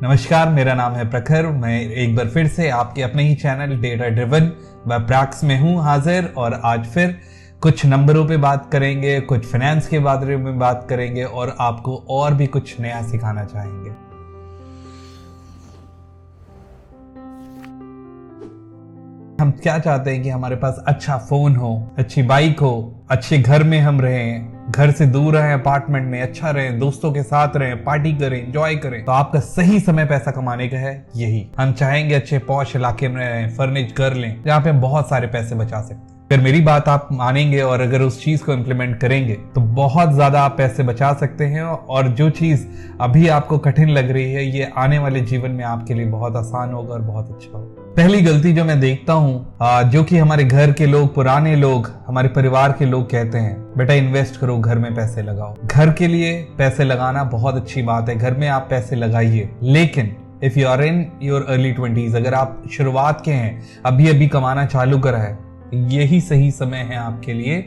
नमस्कार, मेरा नाम है प्रखर। मैं एक बार फिर से आपके अपने ही चैनल डेटा ड्रिवन व प्रैक्स में हूँ हाजिर, और आज फिर कुछ नंबरों पे बात करेंगे, कुछ फाइनेंस के बारे में बात करेंगे और आपको और भी कुछ नया सिखाना चाहेंगे। हम क्या चाहते हैं कि हमारे पास अच्छा फोन हो, अच्छी बाइक हो, अच्छे घर में हम रहें, घर से दूर रहें, अपार्टमेंट में अच्छा रहें, दोस्तों के साथ रहें, पार्टी करें, एंजॉय करें। तो आपका सही समय पैसा कमाने का है यही। हम चाहेंगे अच्छे पॉश इलाके में रहें, फर्निश घर लें जहाँ पे हम बहुत सारे पैसे बचा सकते हैं। अगर मेरी बात आप मानेंगे और अगर उस चीज को इम्प्लीमेंट करेंगे तो बहुत ज्यादा आप पैसे बचा सकते हैं, और जो चीज अभी आपको कठिन लग रही है ये आने वाले जीवन में आपके लिए बहुत आसान होगा और बहुत अच्छा होगा। पहली गलती जो मैं देखता हूँ, जो कि हमारे घर के लोग, पुराने लोग, हमारे परिवार के लोग कहते हैं, बेटा इन्वेस्ट करो, घर में पैसे लगाओ। घर के लिए पैसे लगाना बहुत अच्छी बात है, घर में आप पैसे लगाइए, लेकिन if you are in your early 20s, अगर आप शुरुआत के हैं, अभी अभी कमाना चालू करा है, यही सही समय है आपके लिए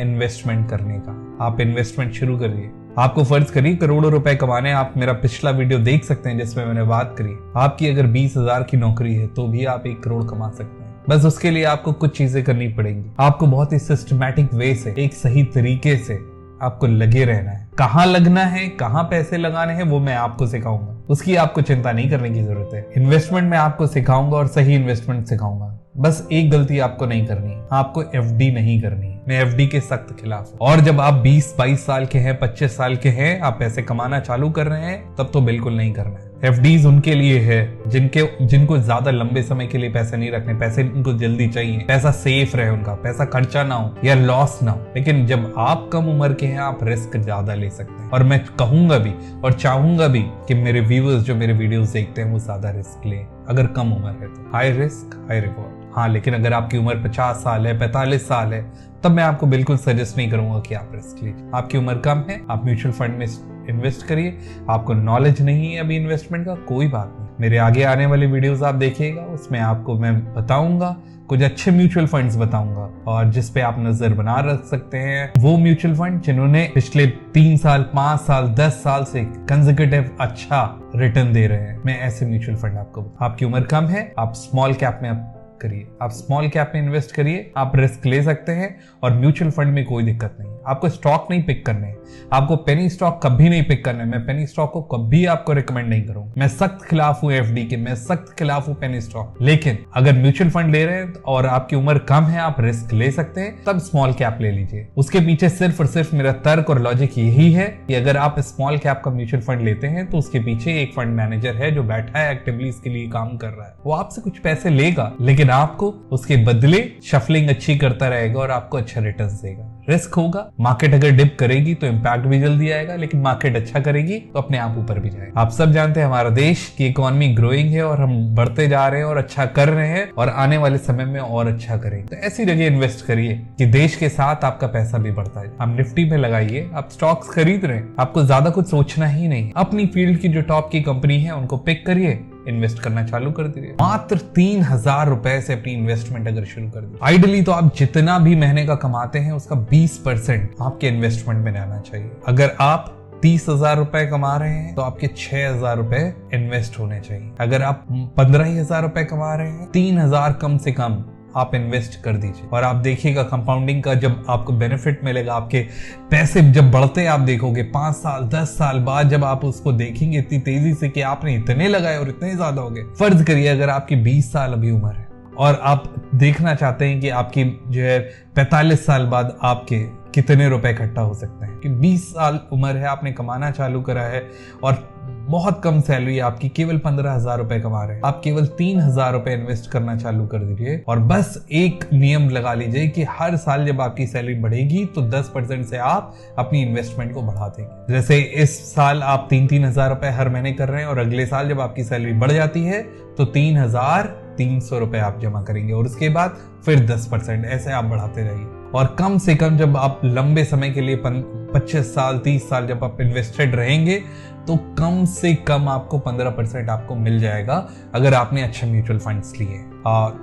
इन्वेस्टमेंट करने का। आप इन्वेस्टमेंट शुरू करिए। आपको फर्ज करिए करोड़ों रुपए कमाने, आप मेरा पिछला वीडियो देख सकते हैं जिसमें मैंने बात करी। आपकी अगर 20,000 की नौकरी है तो भी आप 1 करोड़ कमा सकते हैं। बस उसके लिए आपको कुछ चीजें करनी पड़ेंगी। आपको बहुत ही सिस्टमैटिक वे से, एक सही तरीके से आपको लगे रहना है। कहाँ लगना है, कहाँ पैसे लगाने हैं, वो मैं आपको सिखाऊंगा। उसकी आपको चिंता नहीं करने की जरूरत है। इन्वेस्टमेंट मैं आपको सिखाऊंगा और सही इन्वेस्टमेंट सिखाऊंगा। बस एक गलती आपको नहीं करनी है, आपको एफडी नहीं करनी है। मैं एफडी के सख्त खिलाफ हूं। और जब आप 20-22 साल के हैं, 25 साल के हैं, आप पैसे कमाना चालू कर रहे हैं, तब तो बिल्कुल नहीं करना है। एफडीज उनके लिए है जिनको ज्यादा लंबे समय के लिए पैसे नहीं रखने, पैसे उनको जल्दी चाहिए, पैसा सेफ रहे, उनका पैसा खर्चा ना हो या लॉस ना हो। लेकिन जब आप कम उम्र के हैं, आप रिस्क ज्यादा ले सकते हैं। और मैं कहूंगा भी और चाहूंगा भी कि मेरे व्यूअर्स जो मेरे वीडियोस देखते हैं वो ज्यादा रिस्क लें। अगर कम उम्र है तो हाई रिस्क हाई रिवॉर्ड। हाँ, लेकिन अगर आपकी उम्र 50 साल है, 45 साल है, तब मैं आपको बिल्कुल सजेस्ट नहीं करूंगा कि आप रिस्क लीजिए। आपकी उम्र कम है, आप म्यूचुअल फंड में इन्वेस्ट करिए। आपको नॉलेज नहीं है अभी इन्वेस्टमेंट का, कोई बात नहीं। मेरे आगे आने वाले वीडियोस आप देखिएगा, उसमें आपको मैं बताऊंगा, कुछ अच्छे म्यूचुअल फंड्स बताऊंगा और जिस पे आप नजर बना रख सकते हैं। वो म्यूचुअल फंड जिन्होंने पिछले 3 साल, 5 साल, 10 साल से कंसेक्यूटिव अच्छा रिटर्न दे रहे हैं, मैं ऐसे म्यूचुअल फंड आपको। आपकी उम्र कम है, आप स्मॉल कैप में करिए, आप स्मॉल कैप में इन्वेस्ट करिए, आप रिस्क ले सकते हैं। और म्यूचुअल फंड में कोई दिक्कत नहीं। आपको स्टॉक नहीं पिक करने हैं, आपको पेनी स्टॉक कभी नहीं पिक करना है। मैं पेनी स्टॉक को कभी आपको रिकमेंड नहीं करूंगा। मैं सख्त खिलाफ हूं एफडी के, मैं सख्त खिलाफ हूं पेनी स्टॉक। लेकिन अगर म्यूचुअल फंड ले रहे हैं और आपकी उम्र कम है, आप रिस्क ले सकते हैं, तब स्मॉल कैप ले लीजिए। उसके पीछे सिर्फ और सिर्फ मेरा तर्क और लॉजिक यही है कि अगर आप स्मॉल कैप का म्यूचुअल फंड लेते हैं तो उसके पीछे एक फंड मैनेजर है जो बैठा है, एक्टिवली इसके लिए काम कर रहा है। वो आपसे कुछ पैसे लेगा, लेकिन आपको उसके बदले शफलिंग अच्छी करता रहेगा और आपको अच्छा रिटर्न देगा। रिस्क होगा, मार्केट अगर डिप करेगी तो इंपैक्ट भी जल्दी आएगा, लेकिन मार्केट अच्छा करेगी तो अपने आप ऊपर भी जाएगा। आप सब जानते हैं हमारा देश की इकोनॉमी ग्रोइंग है और हम बढ़ते जा रहे हैं और अच्छा कर रहे हैं, और आने वाले समय में और अच्छा करेंगे। तो ऐसी जगह इन्वेस्ट करिए कि देश के साथ आपका पैसा भी बढ़ता है। आप निफ्टी में लगाइए, आप स्टॉक्स खरीद रहे हैं, आपको ज्यादा कुछ सोचना ही नहीं। अपनी फील्ड की जो टॉप की कंपनी है उनको पिक करिए, इन्वेस्ट करना चालू कर दीजिए। मात्र 3,000 रुपए से अपनी इन्वेस्टमेंट अगर शुरू कर दी, आइडियली तो आप जितना भी महीने का कमाते हैं उसका 20% आपके इन्वेस्टमेंट में आना चाहिए। अगर आप 30,000 रुपए कमा रहे हैं तो आपके 6,000 रुपए इन्वेस्ट होने चाहिए। अगर आप 15,000 रुपए कमा रहे हैं, 3,000 कम से कम आप इन्वेस्ट कर दीजिए, और आप देखिएगा कंपाउंडिंग का जब आपको बेनिफिट मिलेगा। आपके पैसे जब बढ़ते आप देखोगे 5 साल 10 साल बाद, जब आप उसको देखेंगे इतनी तेजी से कि आपने इतने लगाए और इतने ज्यादा हो गए। फर्ज करिए अगर आपकी 20 साल अभी उम्र है और आप देखना चाहते हैं कि आपकी जो है 45 साल बाद आपके कितने रुपए इकट्ठा हो सकते हैं, कि 20 साल उम्र है, आपने कमाना चालू करा है और बहुत कम सैलरी आपकी, केवल 15,000 रुपए कमा रहे हैं, आप केवल 3,000 रुपए इन्वेस्ट करना चालू कर दीजिए। और बस एक नियम लगा लीजिए कि हर साल जब आपकी सैलरी बढ़ेगी तो 10% से आप अपनी इन्वेस्टमेंट को बढ़ा देंगे। जैसे इस साल आप 3,000 रुपए हर महीने कर रहे हैं, और अगले साल जब आपकी सैलरी बढ़ जाती है तो 3,300 रुपए आप जमा करेंगे, और उसके बाद फिर 10%, ऐसे आप बढ़ाते रहिए। और कम से कम जब आप लंबे समय के लिए 25 साल 30 साल जब आप इन्वेस्टेड रहेंगे तो कम से कम आपको 15% आपको मिल जाएगा अगर आपने अच्छे म्यूचुअल फंड्स लिए।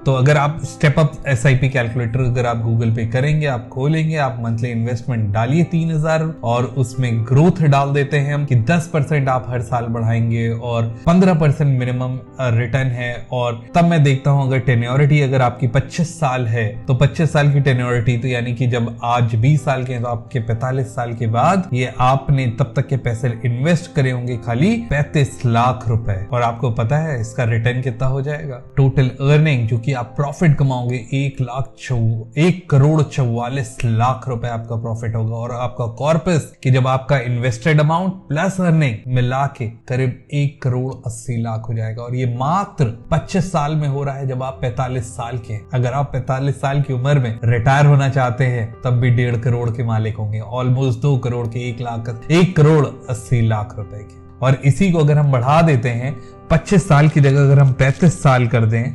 तो अगर आप स्टेप अप SIP कैलकुलेटर अगर आप गूगल पे करेंगे, आप खोलेंगे, आप मंथली इन्वेस्टमेंट डालिए 3000 और उसमें ग्रोथ डाल देते हैं हम कि 10% आप हर साल बढ़ाएंगे और 15% मिनिमम रिटर्न है। और तब मैं देखता हूं अगर टेन्योरिटी अगर आपकी 25 साल है तो 25 साल की टेन्योरिटी, तो यानी कि जब आज 20 साल के हैं तो आपके 45 साल के बाद ये आपने तब तक के पैसे इन्वेस्ट करे होंगे खाली 35 लाख रुपए। और आपको पता है इसका रिटर्न कितना हो जाएगा? टोटल अर्निंग जो कि आप प्रॉफिट कमाओगे 1,44,00,000 रुपए आपका प्रॉफिट होगा। और आपका कॉर्पस कि जब आपका इन्वेस्टेड अमाउंट प्लस अर्निंग मिला के करीब 1,80,00,000 हो जाएगा। और ये मात्र 25 साल में हो रहा है जब आप 45 साल के हैं। अगर आप 45 साल की उम्र में रिटायर होना चाहते हैं तब भी 1.5 करोड़ के मालिक होंगे, ऑलमोस्ट 2 करोड़ के 1,80,00,000 रुपए के। और इसी को अगर हम बढ़ा देते हैं 25 साल की जगह अगर हम 35 साल कर दें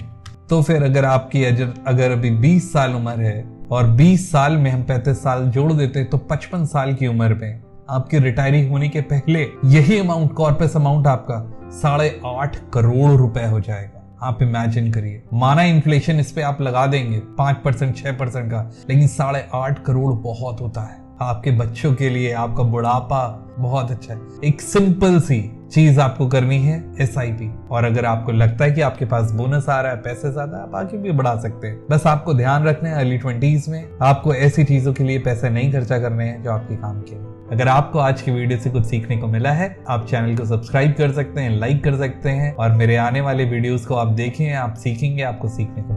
तो फिर अगर आपकी अगर अभी 20 साल उम्र है और 20 साल में हम 35 साल जोड़ देते हैं तो 55 साल की उम्र में आपकी रिटायरी होने के पहले यही अमाउंट कॉर्पस अमाउंट आपका 8.5 करोड़ रुपए हो जाएगा। आप इमेजिन करिए, माना इन्फ्लेशन इस पे आप लगा देंगे 5% 6% का, लेकिन 8.5 करोड़ बहुत होता है। आपके बच्चों के लिए आपका बुढ़ापा बहुत अच्छा है। एक सिंपल सी चीज आपको करनी है SIP। और अगर आपको लगता है कि आपके पास बोनस आ रहा है, पैसे ज्यादा, आप आगे भी बढ़ा सकते हैं। बस आपको ध्यान रखना है अर्ली 20s में आपको ऐसी चीजों के लिए पैसे नहीं खर्चा करने हैं जो आपके काम के लिए। अगर आपको आज की वीडियो से कुछ सीखने को मिला है, आप चैनल को सब्सक्राइब कर सकते हैं, लाइक कर सकते हैं और मेरे आने वाले वीडियोस को आप देखें, आप सीखेंगे, आपको सीखने को